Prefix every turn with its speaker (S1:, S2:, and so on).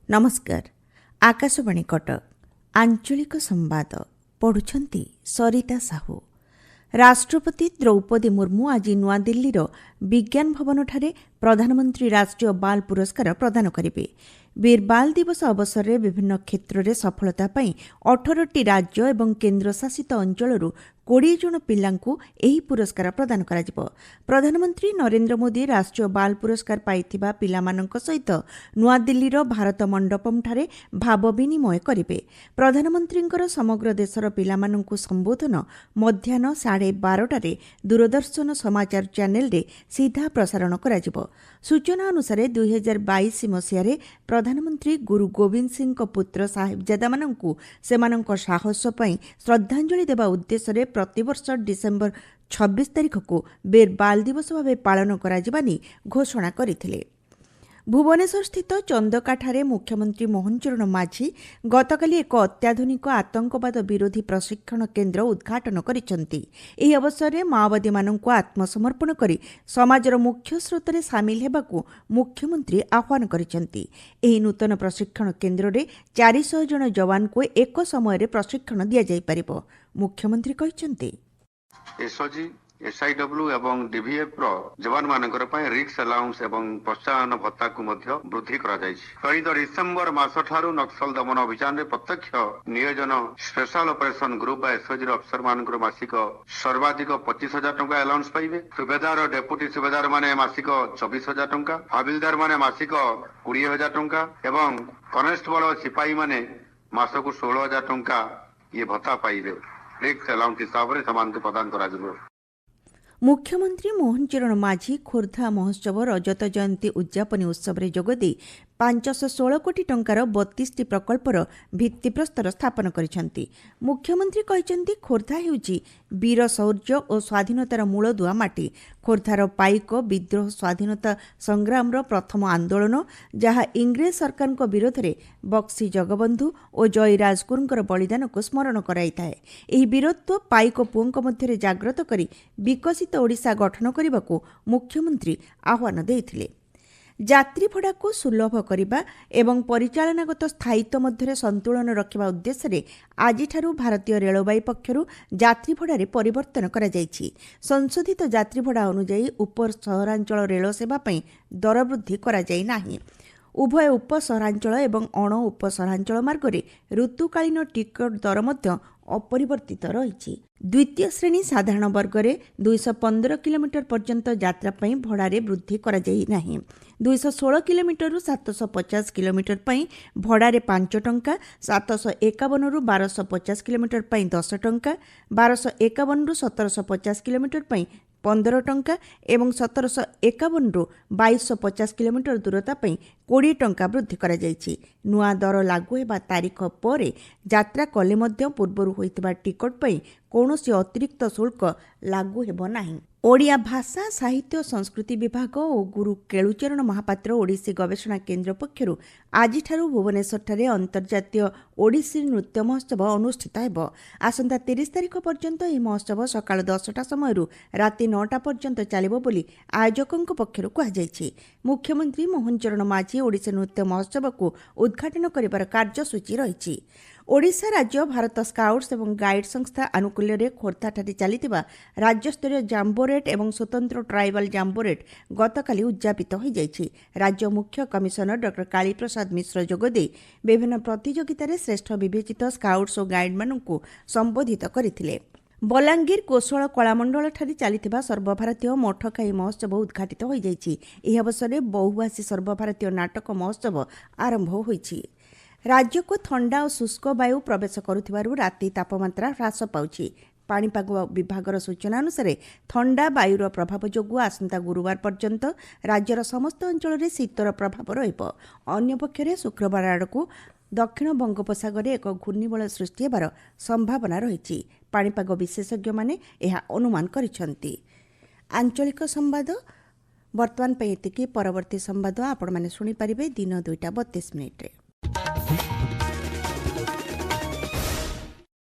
S1: नमस्कार। आकाशवाणी कटक आंचलिक संवाद पढ़ुछंती सरिता साहू। राष्ट्रपति द्रौपदी मुर्मू आज नुआदिल्लीर विज्ञान भवनଠାରେ प्रधानमंत्री राष्ट्रीय बाल पुरस्कार प्रदान करिवे। वीर बाल दिवस अवसर में विभिन्न क्षेत्र में सफलता पाई 18टी राज्य एवं केन्द्रशासित अंचलरू 20 जन पिलांकु एही पुरस्कार प्रदान कराजिबो। प्रधानमंत्री नरेंद्र मोदी राष्ट्रीय बाल पुरस्कार पाइथिबा पिलामानंक सहित नुआदिल्लीर भारत मंडपम ठारे भाव विनिमय करिवे। प्रधानमंत्रींकर समग्र देशर पिलामानंकु संबोधन मध्याह्न 12:30 दूरदर्शन समाचार चैनल रे सीधा प्रसारण कराजिबो। सूचना अनुसार 2022 मसियारे प्रधानमंत्री गुरु गोविंद सिंह पुत्र साहिबजादामानंकु सेमानंक साहस पई श्रद्धांजलि देबा उद्देश्य प्रतिवर्ष डिसेम्बर 26 तारिख को वीर बाल दिवस भाव पालन कराजिबानी घोषणा करथिले। भुवनेश्वर स्थित चंदकाठारे मुख्यमंत्री मोहन चरण माझी गतकाली एक अत्याधुनिक आतंकवाद विरोधी प्रशिक्षण केन्द्र उद्घाटन करिसंती। एही अवसर में माओवादी माननकु आत्मसमर्पण करी समाजर मुख्य स्रोतरे सामिल हेबाकू मुख्यमंत्री आह्वान करिसंती। एही नूतन प्रशिक्षण केन्द्र रे 400 जन जवान को एक समय रे प्रशिक्षण दिया जाई परिबो। मुख्यमंत्री कहिसंती
S2: एसओजी एसआईडब्ल्यू एवं डीवीएफ रो जवान मानकर पय रिक्स अलाउंस एवं प्रोत्साहन भत्ता को मध्य वृद्धि करा जायछि। चलित डिसेम्बर मास ठारू नक्सल दमन अभियान रे प्रत्यक्ष नियोजन स्पेशल ऑपरेशन ग्रुप बा एसओजी अफसर मानकर मासिक सर्वाधिक 25,000 टंका अलाउंस पाइबे। सुबेदार और डेप्यूटी सुबेदार माने मासिक 24,000 टंका, हविलदार माने मासिक 20,000 टंका एवं कनेस्टेबल और सिपाही माने मासको 16,000 टंका ये भत्ता पाइबे। रिक्स अलाउंस हिसाब रे समान प्रदान करा जिवो।
S1: मुख्यमंत्री मोहन चरण माझी खोर्धा महोत्सव रजत जयंती उद्यापनी उत्सव में जोगदे 516 कोटी टंकार 32टी प्रकल्पर भित्तिप्रस्तर स्थापन करिसंती। मुख्यमंत्री कहिसंती खोर्धा हेउची वीर शौर्य और स्वाधीनतार मूलदुआ माटी। खोर्धार पाइक विद्रोह स्वाधीनता संग्राम प्रथम आंदोलन जहाँ इंग्रेज सरकार विरोध में बक्सी जगबंधु और जय राजगुरुंकर बलिदान को स्मरण कराई थाए। एही वीरत्व पाइक पुओंक मध्यरे जाग्रत करी विकसित ओडिशा गठन करने को मुख्यमंत्री आह्वान देइथिले। यात्री भड़ा को सुलभ करने एवं परिचालनागत स्थायित्व मध्य संतुलन रखा उद्देश्य आज भारतीय रेलवाई पक्षर यात्री भड़ारे परिवर्तन करा जायछि। संशोधित यात्री भड़ा अनुଯାयी उप सहरांचल रेल सेवा दर वृद्धि करा जाय नाही। उभय उप सहरांचल एवं अण उप सहरांचल मार्ग में ऋतुकालीन टिकट दर मध्य अपरिवर्तित रही। द्वितीय श्रेणी साधारण वर्ग में 215 किलोमीटर पर्यंत यात्रा भड़ारे वृद्धि करा जाय नाही। 216 किलोमीटर रु 750 किलोमीटर भड़ारे 5 टंका, 751 रु 1250 किलोमीटर 10 टंका, 1251 रु 1750 किलोमीटर 15 टंका एवं 1751 रु 2250 किलोमीटर दूरता 20 टंका वृद्धि करा जायछि। नुआ दर लागू हेबा तारीख पर यात्रा कले मध्य पूर्वरु होइतिबा टिकट पई कौनसी अतिरिक्त शुल्क लागू हेबो नाही। ओडिया भाषा साहित्य संस्कृति विभाग और गुरु केलुचरण महापात्र ओडिसी गवेषणा केन्द्र पक्षर आज भुवनेश्वर अंतर्जातीय ओडिसी नृत्य महोत्सव अनुष्ठित हेबो। आसंता 30 तारिख पर्यंत यह महोत्सव सकाळ 10टा समय राति 9टा पर्यंत चलिबो बोली आयोजकंक पक्षर कहुଯାଇଛି। मुख्यमंत्री मोहन चरण माझी ओडिसी नृत्य महोत्सव को उद्घाटन करिबार कार्यसूची रहिछि। ओडिशा राज्य भारत स्काउट्स एवं गाइड संस्था आनुकूल्य रे खोर्धाठारे चलितिबा राज्यस्तरीय जाम्बोरेट एवं स्वतंत्र ट्राइबल जाम्बोरेट गतकाली उद्यापित हो जाइछि। राज्य मुख्य कमिशनर डॉ कालीप्रसाद मिश्र जोगदे विभिन्न प्रतियोगितार श्रेष्ठ विवेचित स्काउट्स और गाइड माननकु संबोधित करथिले। बलांगीर कोशल कलामंडल ठारे चलिथिबा सर्वभारतीय मठखाई महोत्सव उद्घाटित हो जाइछि। एही अवसर में बहुभाषी सर्वभारतीय नाटक महोत्सव आरंभ होइछि। राज्य को ठंडा और शुष्क वायु प्रवेश करुथिबारु राति तापमात्रा ह्रास पाउछि। पाणीपाग विभागर सूचना अनुसार ठंडा वायुर प्रभाव जोगु आसंता गुरुवार पर्यंत राज्यर समस्त अंचल में शीतर प्रभाव रहिबो। अन्य पक्षरे शुक्रवार आड़कू दक्षिण बंगोपसागर एक घूर्णिबलय सृष्टि हेबार संभावना रहिछि। पाणीपाग विशेषज्ञ माने एहा अनुमान करिसंती। आंचलिक संवाद वर्तमान पे एतिकी। परवर्ती संवाद आपण माने सुनि परिबे दिन 2:32 रे।